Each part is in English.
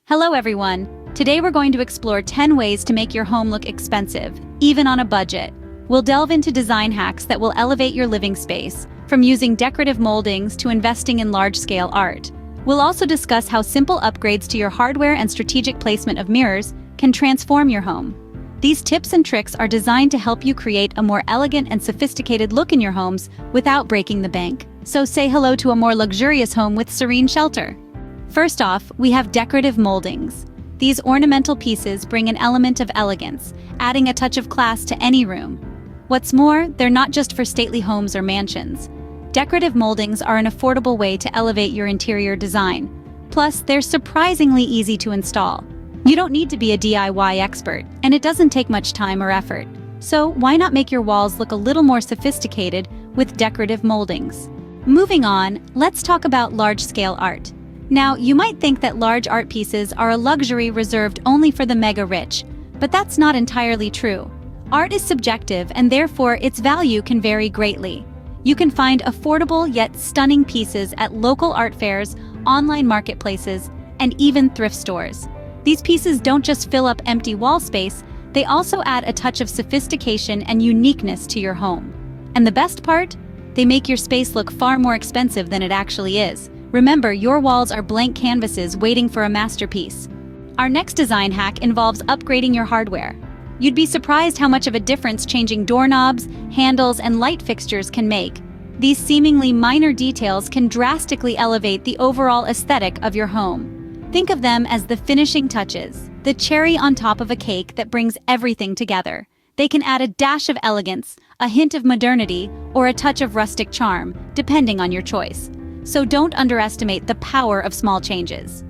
Hello everyone! Today we're going to explore 10 ways to make your home look expensive, even on a budget. We'll delve into design hacks that will elevate your living space, from using decorative moldings to investing in large-scale art. We'll also discuss how simple upgrades to your hardware and strategic placement of mirrors can transform your home. These tips and tricks are designed to help you create a more elegant and sophisticated look in your homes without breaking the bank. So say hello to a more luxurious home with serene shelter. First off, we have decorative moldings. These ornamental pieces bring an element of elegance, adding a touch of class to any room. What's more, they're not just for stately homes or mansions. Decorative moldings are an affordable way to elevate your interior design. Plus, they're surprisingly easy to install. You don't need to be a DIY expert, and it doesn't take much time or effort. So why not make your walls look a little more sophisticated with decorative moldings? Moving on, let's talk about large-scale art. Now, you might think that large art pieces are a luxury reserved only for the mega-rich, but that's not entirely true. Art is subjective, and therefore its value can vary greatly. You can find affordable yet stunning pieces at local art fairs, online marketplaces, and even thrift stores. These pieces don't just fill up empty wall space, they also add a touch of sophistication and uniqueness to your home. And the best part? They make your space look far more expensive than it actually is. Remember, your walls are blank canvases waiting for a masterpiece. Our next design hack involves upgrading your hardware. You'd be surprised how much of a difference changing doorknobs, handles, and light fixtures can make. These seemingly minor details can drastically elevate the overall aesthetic of your home. Think of them as the finishing touches, the cherry on top of a cake that brings everything together. They can add a dash of elegance, a hint of modernity, or a touch of rustic charm, depending on your choice. So don't underestimate the power of small changes.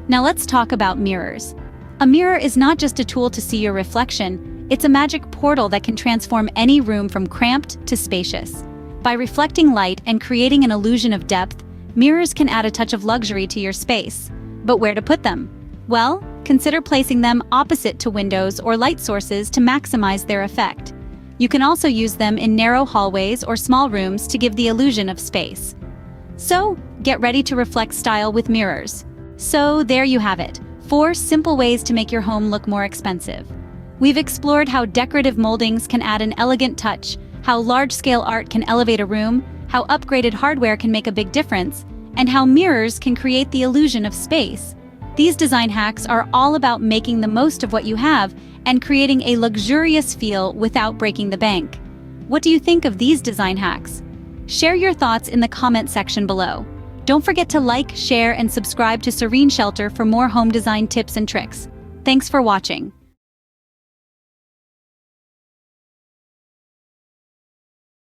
Now let's talk about mirrors. A mirror is not just a tool to see your reflection, it's a magic portal that can transform any room from cramped to spacious. By reflecting light and creating an illusion of depth, mirrors can add a touch of luxury to your space. But where to put them? Well, consider placing them opposite to windows or light sources to maximize their effect. You can also use them in narrow hallways or small rooms to give the illusion of space. So, get ready to reflect style with mirrors. So, there you have it, 4 simple ways to make your home look more expensive. We've explored how decorative moldings can add an elegant touch, how large-scale art can elevate a room, how upgraded hardware can make a big difference, and how mirrors can create the illusion of space. These design hacks are all about making the most of what you have and creating a luxurious feel without breaking the bank. What do you think of these design hacks? Share your thoughts in the comment section below. Don't forget to like, share, and subscribe to Serene Shelter for more home design tips and tricks. Thanks for watching.